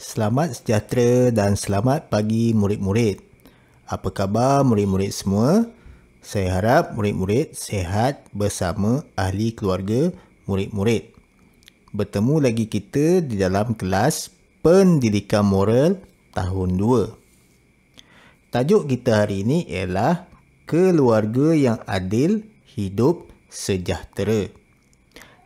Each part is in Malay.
Selamat sejahtera dan selamat pagi murid-murid. Apa khabar murid-murid semua? Saya harap murid-murid sihat bersama ahli keluarga murid-murid. Bertemu lagi kita di dalam kelas Pendidikan Moral tahun 2. Tajuk kita hari ini ialah Keluarga yang Adil Hidup Sejahtera.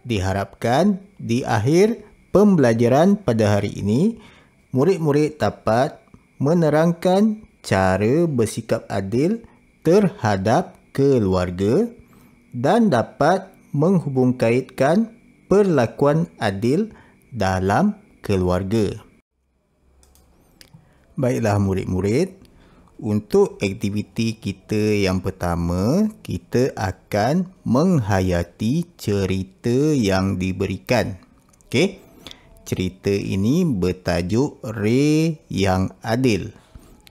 Diharapkan di akhir pembelajaran pada hari ini, murid-murid dapat menerangkan cara bersikap adil terhadap keluarga dan dapat menghubungkaitkan perlakuan adil dalam keluarga. Baiklah murid-murid, untuk aktiviti kita yang pertama, kita akan menghayati cerita yang diberikan. Okey? Cerita ini bertajuk Ray yang Adil.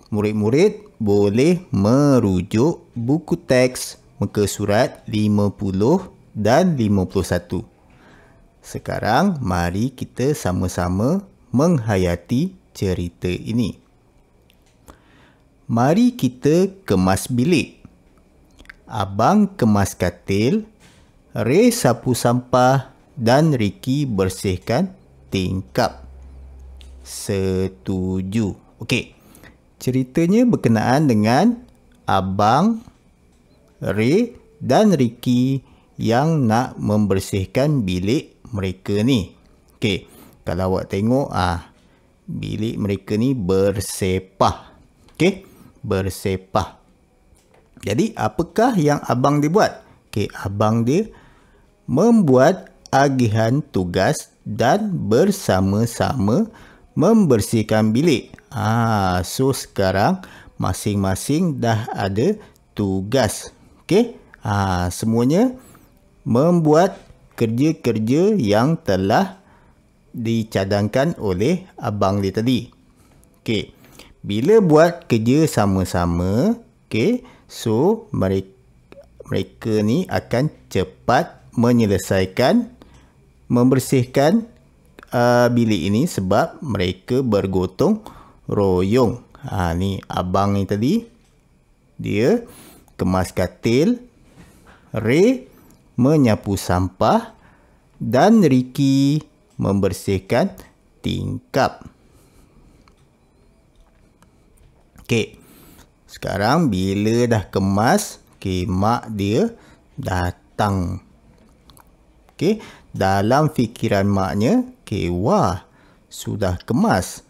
Murid-murid boleh merujuk buku teks muka surat 50 dan 51. Sekarang mari kita sama-sama menghayati cerita ini. Mari kita kemas bilik. Abang kemas katil, Ray sapu sampah dan Ricky bersihkan tingkap. Setuju. Okey. Ceritanya berkenaan dengan Abang, Ray dan Ricky yang nak membersihkan bilik mereka ni. Okey. Kalau awak tengok bilik mereka ni bersepah. Okey. Bersepah. Jadi apakah yang abang dia buat? Okey, abang dia membuat agihan tugas dan bersama-sama membersihkan bilik. So sekarang masing-masing dah ada tugas. Okey? Semuanya membuat kerja-kerja yang telah dicadangkan oleh abang dia tadi. Okey. Bila buat kerja sama-sama, okey, so mereka ni akan cepat menyelesaikan membersihkan bilik ini sebab mereka bergotong royong. Ni abang ni tadi, dia kemas katil, Ray menyapu sampah dan Ricky membersihkan tingkap. Okey. Sekarang bila dah kemas, mak dia datang. Okey, dalam fikiran maknya, wah, sudah kemas.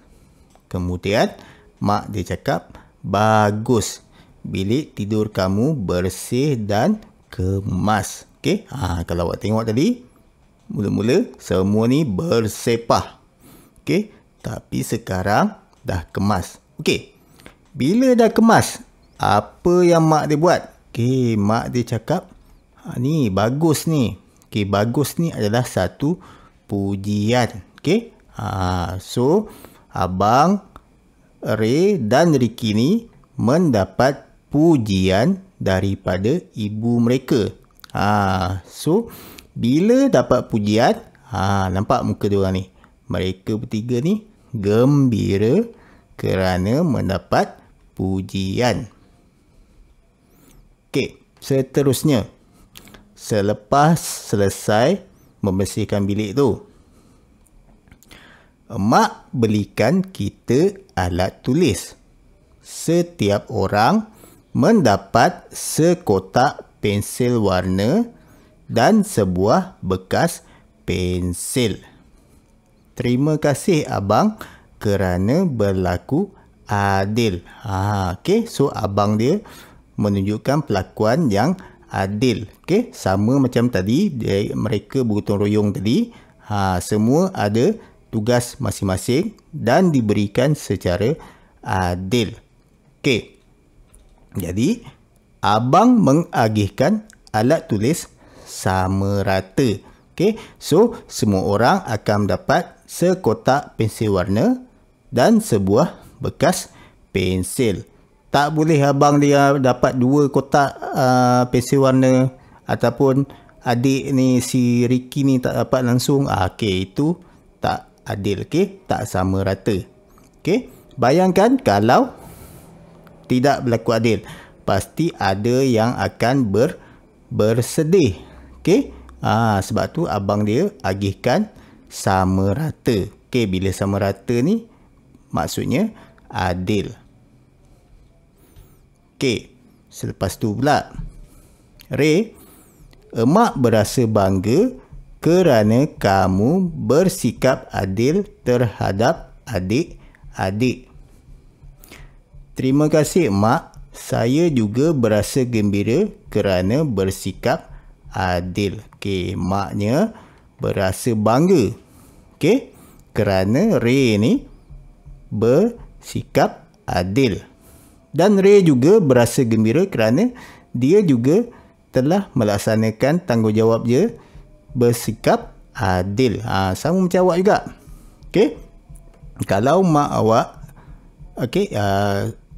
Kemudian mak dia cakap, bagus, bilik tidur kamu bersih dan kemas. Okey, kalau awak tengok tadi, mula-mula semua ni bersepah. Okey, tapi sekarang dah kemas. Okey, bila dah kemas, apa yang mak dia buat? Okey, mak dia cakap, ni bagus ni. Okey, bagus ni adalah satu pujian. Okey. So abang, Ray dan Ricky ni mendapat pujian daripada ibu mereka. So bila dapat pujian, nampak muka dia orang ni. Mereka bertiga ni gembira kerana mendapat pujian. Okey, seterusnya, selepas selesai membersihkan bilik tu, mak belikan kita alat tulis. Setiap orang mendapat sekotak pensil warna dan sebuah bekas pensil. Terima kasih abang kerana berlaku adil. Okey, so abang dia menunjukkan pelakuan yang adil. Okey, sama macam tadi, mereka bergotong royong tadi. Semua ada tugas masing-masing dan diberikan secara adil. Okey. Jadi, abang mengagihkan alat tulis sama rata. Okey, so semua orang akan mendapat sekotak pensil warna dan sebuah bekas pensil. Tak boleh abang dia dapat 2 kotak pensil warna ataupun adik ni si Ricky ni tak dapat langsung. Okey, itu tak adil, okey, tak sama rata. Okey, bayangkan kalau tidak berlaku adil, pasti ada yang akan bersedih. Okey, sebab tu abang dia agihkan sama rata. Okey, bila sama rata ni maksudnya adil. Okey, selepas tu pula, Ray, emak berasa bangga kerana kamu bersikap adil terhadap adik-adik. Terima kasih emak, saya juga berasa gembira kerana bersikap adil. Okey, maknya berasa bangga. Okey, kerana Ray ni bersikap adil. Dan Ray juga berasa gembira kerana dia juga telah melaksanakan tanggungjawab dia bersikap adil. Sama macam awak juga. Okey. Kalau mak awak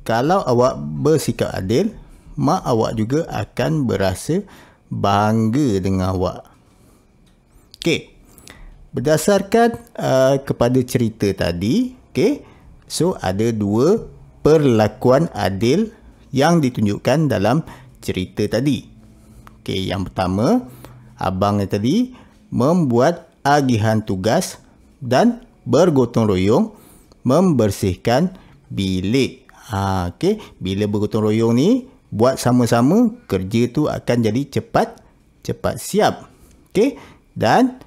kalau awak bersikap adil, mak awak juga akan berasa bangga dengan awak. Okey. Berdasarkan kepada cerita tadi, okey. So ada dua perlakuan adil yang ditunjukkan dalam cerita tadi. Okey, yang pertama, abang tadi membuat agihan tugas dan bergotong royong membersihkan bilik. Okey, bila bergotong royong ni buat sama-sama, kerja tu akan jadi cepat siap. Okey, dan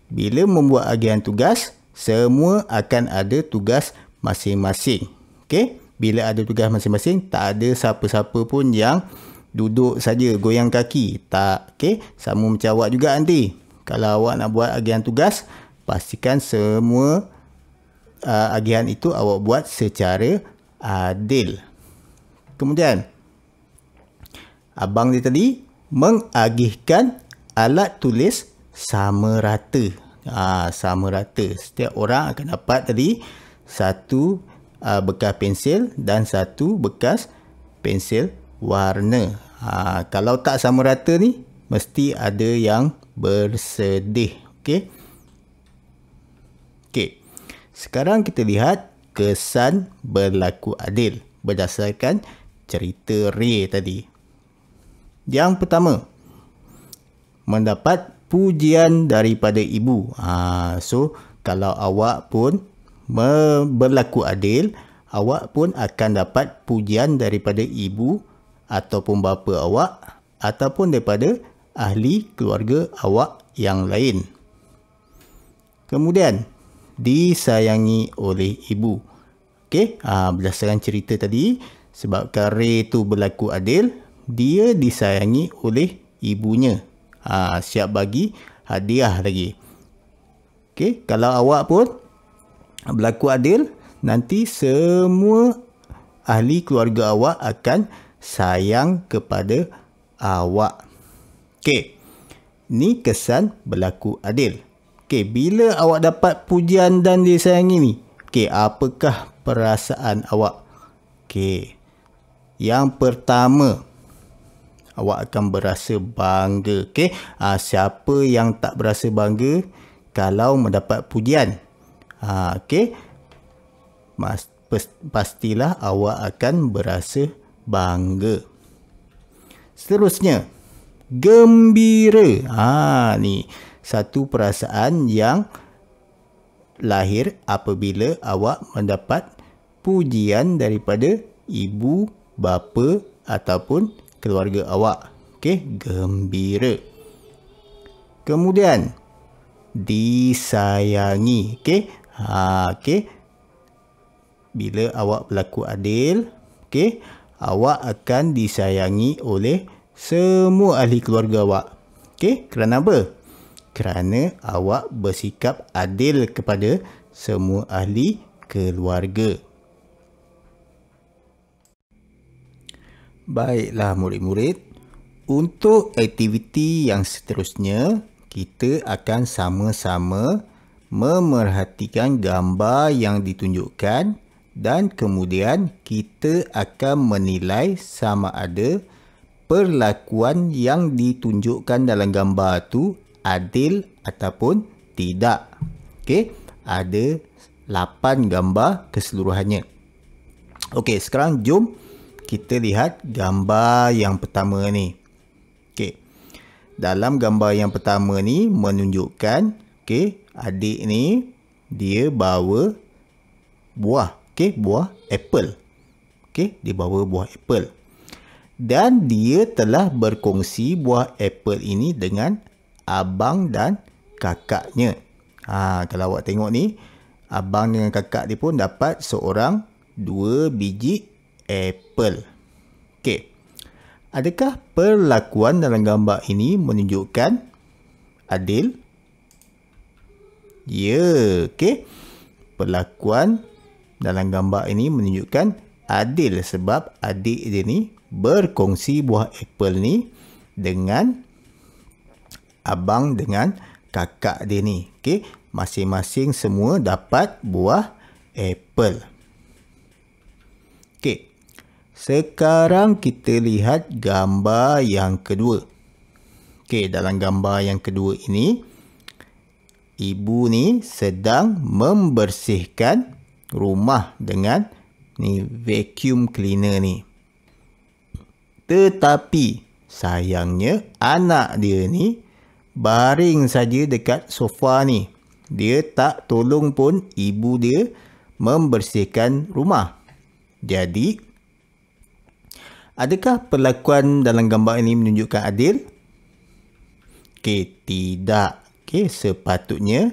bila membuat agihan tugas, semua akan ada tugas masing-masing. Okey, bila ada tugas masing-masing, tak ada siapa-siapa pun yang duduk saja goyang kaki. Tak. Okey, sama macam awak juga nanti. Kalau awak nak buat agihan tugas, pastikan semua agihan itu awak buat secara adil. Kemudian, abang dia tadi mengagihkan alat tulis sama rata. Sama rata. Setiap orang akan dapat tadi satu bekas pensil dan satu bekas pensil warna. Kalau tak sama rata ni, mesti ada yang bersedih. Okey. Okey. Sekarang kita lihat kesan berlaku adil berdasarkan cerita Ray tadi. Yang pertama, mendapat pujian daripada ibu. So, kalau awak pun berlaku adil, awak pun akan dapat pujian daripada ibu ataupun bapa awak ataupun daripada ahli keluarga awak yang lain. Kemudian, disayangi oleh ibu. Okey, berdasarkan cerita tadi, sebabkan Ray tu berlaku adil, dia disayangi oleh ibunya. Siap bagi hadiah lagi. Okey, kalau awak pun berlaku adil, nanti semua ahli keluarga awak akan sayang kepada awak. Okey, ni kesan berlaku adil. Okey, bila awak dapat pujian dan disayangi ni, okey, apakah perasaan awak? Okey, yang pertama, awak akan berasa bangga. Okey, siapa yang tak berasa bangga kalau mendapat pujian? Okey, pastilah awak akan berasa bangga. Seterusnya, gembira. Ni satu perasaan yang lahir apabila awak mendapat pujian daripada ibu, bapa ataupun keluarga awak. Okey, gembira. Kemudian, disayangi. Okey. Okey. Bila awak berlaku adil, okey, awak akan disayangi oleh semua ahli keluarga awak. Okey, kerana apa? Kerana awak bersikap adil kepada semua ahli keluarga. Baiklah murid-murid, untuk aktiviti yang seterusnya, kita akan sama-sama memerhatikan gambar yang ditunjukkan dan kemudian kita akan menilai sama ada perlakuan yang ditunjukkan dalam gambar tu adil ataupun tidak. Okey, ada 8 gambar keseluruhannya. Okey, sekarang jom kita lihat gambar yang pertama ni. Okey. Dalam gambar yang pertama ni menunjukkan adik ni dia bawa buah, buah apple. Dia bawa buah apple. Dan dia telah berkongsi buah apple ini dengan abang dan kakaknya. Kalau awak tengok ni, abang dengan kakak dia pun dapat seorang 2 biji apple. Adakah perlakuan dalam gambar ini menunjukkan adil? Ya, perlakuan dalam gambar ini menunjukkan adil sebab adik dia ni berkongsi buah apple ni dengan abang dengan kakak dia ni. Masing-masing semua dapat buah apple. Sekarang kita lihat gambar yang kedua. Dalam gambar yang kedua ini, ibu ni sedang membersihkan rumah dengan ni vacuum cleaner ni. Tetapi sayangnya anak dia ni baring saja dekat sofa ni. Dia tak tolong pun ibu dia membersihkan rumah. Jadi, adakah perlakuan dalam gambar ini menunjukkan adil? Tidak. Sepatutnya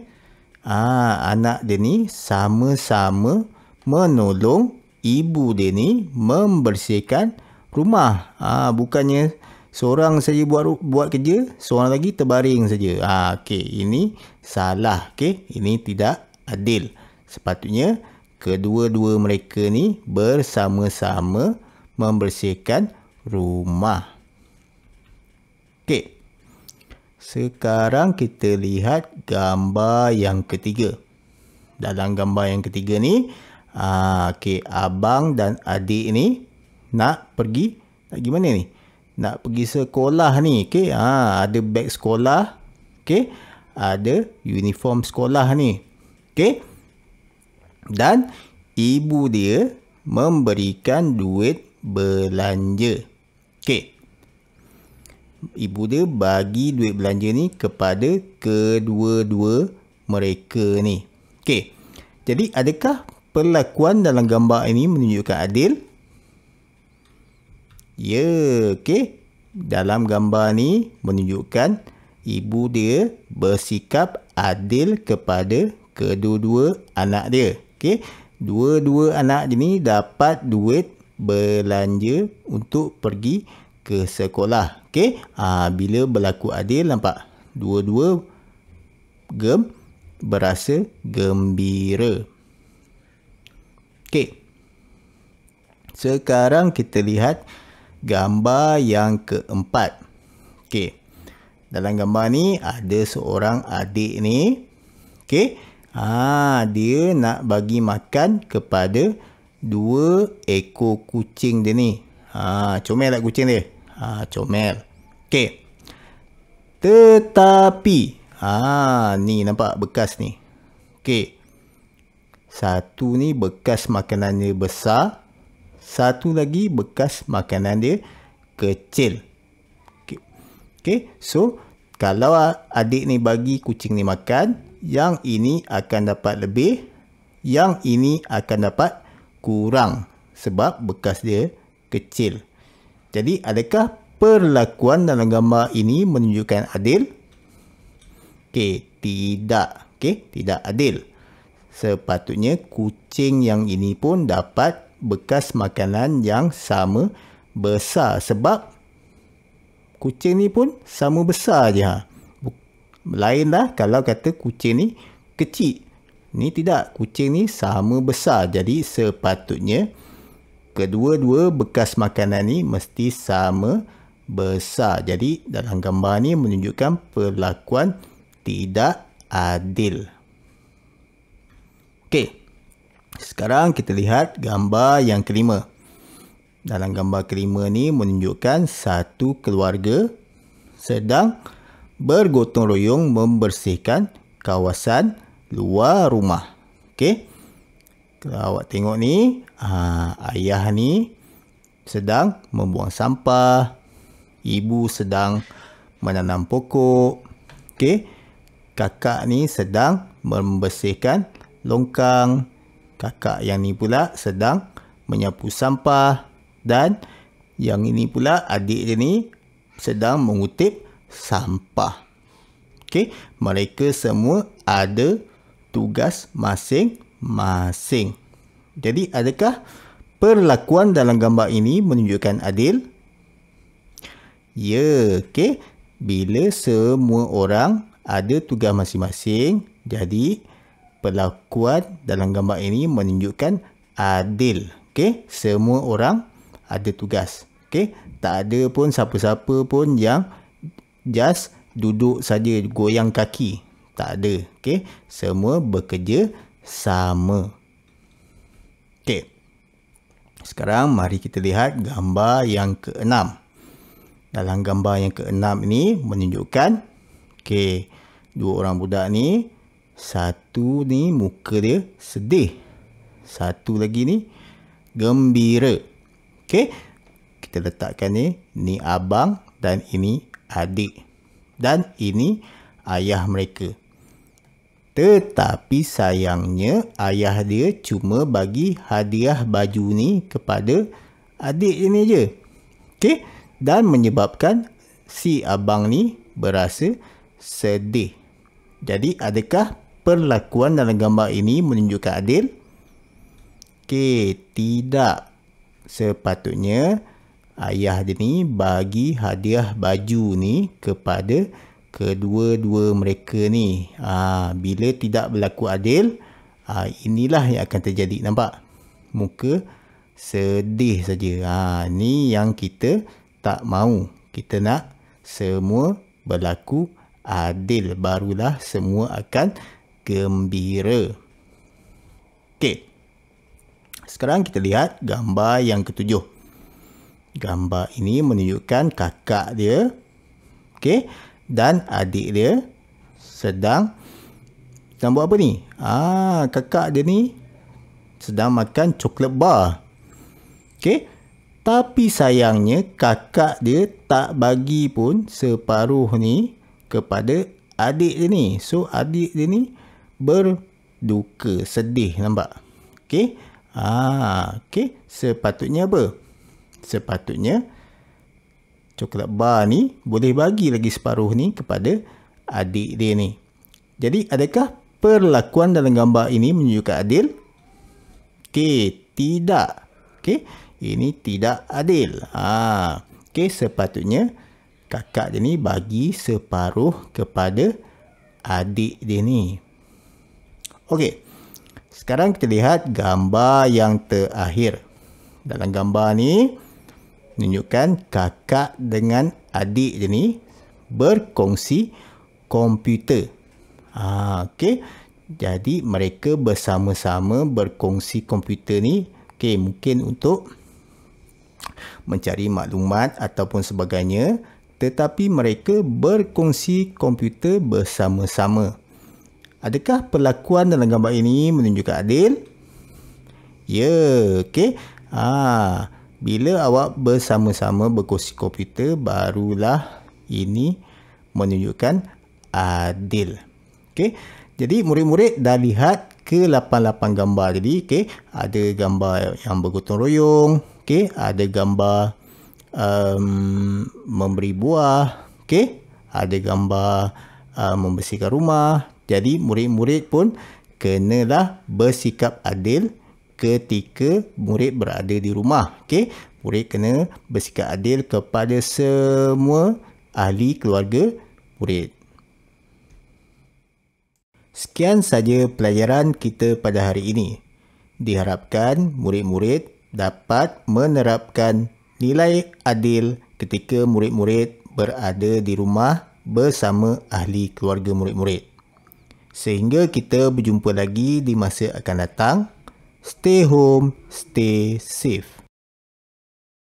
anak dia ni sama-sama menolong ibu dia ni membersihkan rumah. Bukannya seorang saja buat kerja, seorang lagi terbaring saja. Ini salah. Ini tidak adil. Sepatutnya kedua-dua mereka ni bersama-sama membersihkan rumah. Sekarang kita lihat gambar yang ketiga. Dalam gambar yang ketiga ni, abang dan adik ni nak pergi mana ni? Nak pergi sekolah ni. Ada beg sekolah. Ada uniform sekolah ni. Dan ibu dia memberikan duit belanja. Ibu dia bagi duit belanja ni kepada kedua-dua mereka ni. Jadi adakah perlakuan dalam gambar ini menunjukkan adil? Ya, dalam gambar ni menunjukkan ibu dia bersikap adil kepada kedua-dua anak dia. Dua-dua anak dia ni dapat duit belanja untuk pergi ke sekolah. Bila berlaku adil, nampak dua-dua berasa gembira. Sekarang kita lihat gambar yang keempat. Dalam gambar ni ada seorang adik ni. Dia nak bagi makan kepada 2 ekor kucing dia ni. Comel tak kucing dia? Comel. Tetapi ni nampak bekas ni. Satu ni bekas makanan dia besar. Satu lagi bekas makanan dia kecil. So kalau adik ni bagi kucing ni makan, yang ini akan dapat lebih, yang ini akan dapat kurang sebab bekas dia kecil. Jadi adakah perlakuan dalam gambar ini menunjukkan adil? Tidak. Tidak adil. Sepatutnya kucing yang ini pun dapat bekas makanan yang sama besar sebab kucing ni pun sama besar je. Lainlah kalau kata kucing ni kecil. Ni tidak, kucing ni sama besar. Jadi sepatutnya kedua-dua bekas makanan ni mesti sama besar. Jadi dalam gambar ni menunjukkan perlakuan tidak adil. Sekarang kita lihat gambar yang kelima. Dalam gambar kelima ni menunjukkan satu keluarga sedang bergotong royong membersihkan kawasan luar rumah. Kalau awak tengok ni, ayah ni sedang membuang sampah, ibu sedang menanam pokok. Okey. Kakak ni sedang membersihkan longkang. Kakak yang ni pula sedang menyapu sampah. Dan yang ini pula, adik dia ni sedang mengutip sampah. Okey, mereka semua ada tugas masing-masing. Jadi, adakah perlakuan dalam gambar ini menunjukkan adil? Ya, okey. Bila semua orang ada tugas masing-masing, jadi perlakuan dalam gambar ini menunjukkan adil. Okey, semua orang ada tugas. Okey, tak ada pun siapa-siapa pun yang just duduk saja goyang kaki. Tak ada. Okey, semua bekerja sama. Okey. Sekarang mari kita lihat gambar yang ke-6. Dalam gambar yang ke-6 ini menunjukkan, okey, dua orang budak ni, satu ni muka dia sedih. Satu lagi ni gembira. Okey, kita letakkan ni abang dan ini adik. Dan ini ayah mereka. Tetapi sayangnya ayah dia cuma bagi hadiah baju ni kepada adik dia ni je. Okey, dan menyebabkan si abang ni berasa sedih. Jadi adakah perlakuan dalam gambar ini menunjukkan adil? Okey, tidak. Sepatutnya ayah dia ni bagi hadiah baju ni kepada kedua-dua mereka ni. Bila tidak berlaku adil, inilah yang akan terjadi. Nampak? Muka sedih saja. Ni yang kita tak mahu. Kita nak semua berlaku adil. Barulah semua akan gembira. Okey. Sekarang kita lihat gambar yang ke-7. Gambar ini menunjukkan kakak dia, okey, dan adik dia sedang buat apa ni? Kakak dia ni sedang makan coklat bar. Okey. Tapi sayangnya kakak dia tak bagi pun separuh ni kepada adik dia ni. So adik dia ni berduka, sedih, nampak? Okey. Okey, sepatutnya apa? Sepatutnya coklat bar ni boleh bagi lagi separuh ni kepada adik dia ni. Jadi adakah perlakuan dalam gambar ini menunjukkan adil? Okey, tidak. Okey, ini tidak adil. Okey, sepatutnya kakak dia ni bagi separuh kepada adik dia ni. Okey. Sekarang kita lihat gambar yang terakhir. Dalam gambar ni menunjukkan kakak dengan adik dia ni berkongsi komputer. Okey. Jadi mereka bersama-sama berkongsi komputer ni. Okey, mungkin untuk mencari maklumat ataupun sebagainya. Tetapi mereka berkongsi komputer bersama-sama. Adakah perlakuan dalam gambar ini menunjukkan adil? Ya, okey. Bila awak bersama-sama berkongsi komputer, barulah ini menunjukkan adil. Okey. Jadi murid-murid dah lihat ke-8 gambar. Jadi okey, ada gambar yang bergotong royong, okey, ada gambar memberi buah, okey, ada gambar membersihkan rumah. Jadi murid-murid pun kenalah bersikap adil ketika murid berada di rumah. Okey, murid kena bersikap adil kepada semua ahli keluarga murid. Sekian saja pelajaran kita pada hari ini. Diharapkan murid-murid dapat menerapkan nilai adil ketika murid-murid berada di rumah bersama ahli keluarga murid-murid. Sehingga kita berjumpa lagi di masa akan datang. Stay home, stay safe.